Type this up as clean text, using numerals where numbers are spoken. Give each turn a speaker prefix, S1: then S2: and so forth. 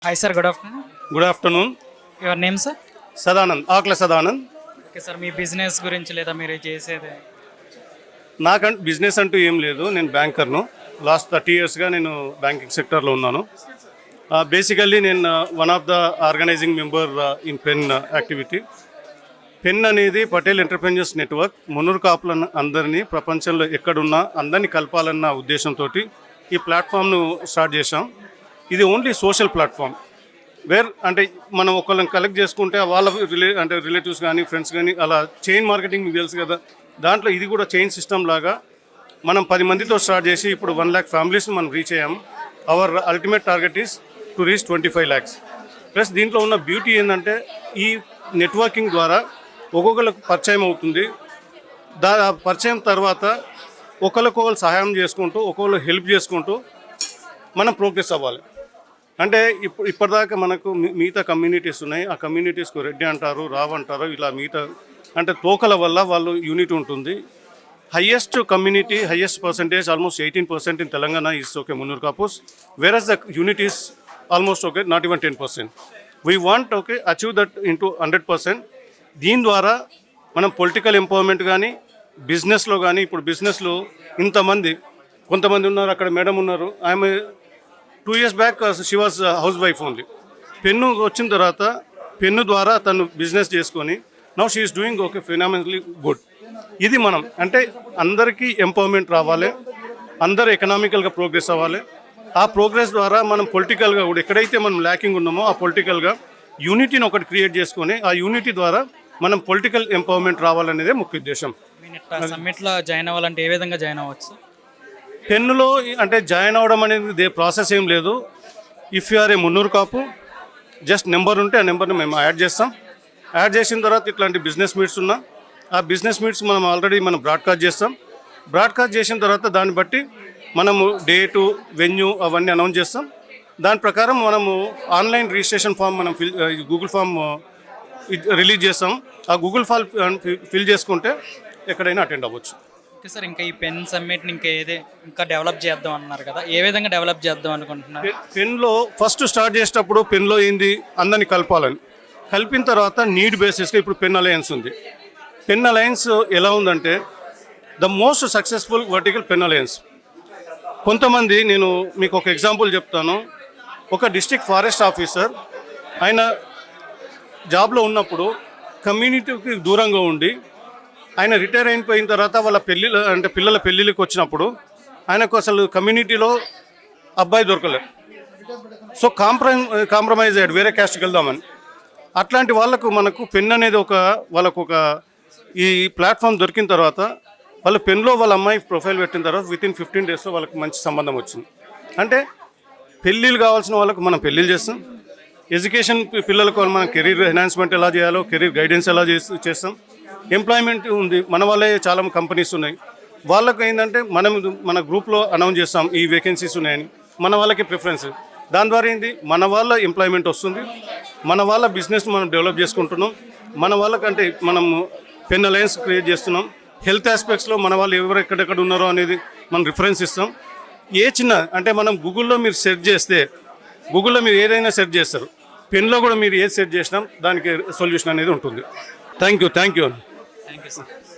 S1: Hi sir, good afternoon.
S2: Good afternoon.
S1: Your name sir?
S2: Sadanand, Akula Sadanand.
S1: Okay sir, me business గురించి లేదా మీరు చేసేది?
S2: నాకంటూ బిజినెస్ అంటూ ఏం లేదు. నేను బ్యాంకర్ను. లాస్ట్ 30 ఇయర్స్గా నేను బ్యాంకింగ్ సెక్టర్లో ఉన్నాను. బేసికల్లీ నేను one of the organizing member in PEN activity. PEN అనేది పటేల్ ఎంటర్ప్రెన్యూర్స్ నెట్వర్క్. మున్నూరు కాపులను అందరినీ ప్రపంచంలో ఎక్కడున్నా అందరినీ కలపాలన్న ఉద్దేశంతో ఈ ప్లాట్ఫామ్ను స్టార్ట్ చేశాం. ఇది ఓన్లీ సోషల్ ప్లాట్ఫామ్. అంటే మనం ఒకళ్ళని కలెక్ట్ చేసుకుంటే వాళ్ళ రిలేటివ్స్ కానీ ఫ్రెండ్స్ కానీ అలా చైన్ మార్కెటింగ్ మీకు తెలుసు కదా. దాంట్లో ఇది కూడా చైన్ సిస్టమ్ లాగా మనం 10 మందితో స్టార్ట్ చేసి ఇప్పుడు 1 lakh ఫ్యామిలీస్ మనం రీచ్ అయ్యాము. Hour ultimate target is to reach 25 lakhs. Plus దీంట్లో ఉన్న బ్యూటీ ఏంటంటే ఈ నెట్వర్కింగ్ ద్వారా ఒక్కొక్కరికి పరిచయం అవుతుంది. పరిచయం తర్వాత ఒకరికొకరు సహాయం చేసుకుంటూ ఒకళ్ళు హెల్ప్ చేసుకుంటూ మనం ప్రోగ్రెస్ అవ్వాలి. అంటే ఇప్పటిదాకా మనకు మిగతా కమ్యూనిటీస్ ఉన్నాయి. ఆ కమ్యూనిటీస్కు రెడ్డి అంటారు, రావు అంటారు, ఇలా మిగతా అంటే తోకల వల్ల వాళ్ళు యూనిటీ ఉంటుంది. Highest community, highest percentage almost 18% in Telangana is okay Munnuru Kapus. Whereas the unities almost okay not even 10%. We want okay achieve that into 100%. దీని ద్వారా మనం పొలిటికల్ ఎంపవర్మెంట్ కానీ బిజినెస్లో కానీ, ఇప్పుడు బిజినెస్లో ఇంతమంది కొంతమంది ఉన్నారు, అక్కడ మేడం ఉన్నారు, ఆమె 2 years back she was housewife only. Pen వచ్చిన తర్వాత పెన్ను ద్వారా తను బిజినెస్ చేసుకొని now she is doing okay phenomenally good. ఇది మనం అంటే అందరికీ ఎంపవర్మెంట్ రావాలి, అందరూ ఎకనామికల్గా ప్రోగ్రెస్ అవ్వాలి. ఆ ప్రోగ్రెస్ ద్వారా మనం పొలిటికల్గా కూడా ఎక్కడైతే మనం ల్యాకింగ్ ఉన్నామో ఆ పొలిటికల్గా యూనిటీని ఒకటి క్రియేట్ చేసుకొని ఆ యూనిటీ ద్వారా మనం పొలిటికల్ ఎంపవర్మెంట్ రావాలనేదే ముఖ్య ఉద్దేశం.
S1: సమ్మిట్లో జాయిన్ అవ్వాలంటే ఏ విధంగా జాయిన్ అవ్వచ్చు?
S2: పెన్నులో అంటే జాయిన్ అవ్వడం అనేది ప్రాసెస్ ఏం లేదు. If you are a Munnuru Kapu, just number ఉంటే ఆ నెంబర్ని మేము యాడ్ చేస్తాం. యాడ్ చేసిన తర్వాత ఇట్లాంటి బిజినెస్ మీట్స్ ఉన్నా ఆ బిజినెస్ మీట్స్ మనం ఆల్రెడీ బ్రాడ్కాస్ట్ చేస్తాం. బ్రాడ్కాస్ట్ చేసిన తర్వాత దాన్ని బట్టి మనము డేటు, వెన్యూ అవన్నీ అనౌన్స్ చేస్తాం. దాని ప్రకారం మనము ఆన్లైన్ రిజిస్ట్రేషన్ ఫామ్ మనం గూగుల్ ఫామ్ రిలీజ్ చేస్తాం. ఆ గూగుల్ ఫామ్ ఫిల్ చేసుకుంటే ఎక్కడైనా అటెండ్ అవ్వచ్చు.
S1: ఓకే సార్, ఇంకా ఈ పెన్ సమ్మిట్ని ఇంకా డెవలప్ చేద్దాం అన్నారు కదా, ఏ విధంగా డెవలప్ చేద్దాం అనుకుంటున్నారు?
S2: పెన్లో ఫస్ట్ స్టార్ట్ చేసేటప్పుడు పెన్లో ఏంది అందరినీ కలపాలని, కలిపిన తర్వాత నీడ్ బేసిస్గా ఇప్పుడు పెన్ అలయన్స్ ఉంది. పెన్ అలయన్స్ ఎలా ఉందంటే the most successful vertical pen alliance. కొంతమంది నేను మీకు ఒక ఎగ్జాంపుల్ చెప్తాను. ఒక డిస్ట్రిక్ట్ ఫారెస్ట్ ఆఫీసర్ ఆయన జాబ్లో ఉన్నప్పుడు కమ్యూనిటీకి దూరంగా ఉండి ఆయన రిటైర్ అయిపోయిన తర్వాత వాళ్ళ పిల్లల పెళ్ళిళ్ళకి వచ్చినప్పుడు ఆయనకు అసలు కమ్యూనిటీలో అబ్బాయి దొరకలేదు. సో కాంప్రమైజ్ అయ్యాడు, వేరే క్యాస్ట్కి వెళ్దామని. అట్లాంటి వాళ్ళకు మనకు పెన్ అనేది వాళ్ళకు ఈ ప్లాట్ఫామ్ దొరికిన తర్వాత వాళ్ళ పెన్లో వాళ్ళ అమ్మాయి ప్రొఫైల్ పెట్టిన తర్వాత వితిన్ 15 daysలో వాళ్ళకి మంచి సంబంధం వచ్చింది. అంటే పెళ్ళిళ్ళు కావాల్సిన వాళ్ళకు మనం పెళ్ళిళ్ళు చేస్తాం. ఎడ్యుకేషన్ పిల్లలకు మనం కెరీర్ ఎన్హాన్స్మెంట్ ఎలా చేయాలో కెరీర్ గైడెన్స్ ఎలా చేస్తాం. ఎంప్లాయ్మెంట్ ఉంది, మన వాళ్ళే చాలా కంపెనీస్ ఉన్నాయి. వాళ్ళకు ఏంటంటే మన గ్రూప్లో అనౌన్స్ చేస్తాం ఈ వేకెన్సీస్ ఉన్నాయని, మన వాళ్ళకి ప్రిఫరెన్స్. దాని ద్వారా ఏంటి మన వాళ్ళ ఎంప్లాయ్మెంట్ వస్తుంది, మన వాళ్ళ బిజినెస్ మనం డెవలప్ చేసుకుంటున్నాం. మన వాళ్ళకంటే మనం పెన్ అలయన్స్ క్రియేట్ చేస్తున్నాం. హెల్త్ ఆస్పెక్ట్స్లో మన వాళ్ళు ఎవరు ఎక్కడెక్కడ ఉన్నారో అనేది మనం రిఫరెన్స్ ఇస్తాం. ఏ చిన్న అంటే మనం గూగుల్లో మీరు సెర్చ్ చేస్తే గూగుల్లో మీరు ఏదైనా సెర్చ్ చేస్తారు, పెన్లో కూడా మీరు ఏది సెర్చ్ చేసినా దానికి సొల్యూషన్ అనేది ఉంటుంది. Thank you.
S1: Thank you sir.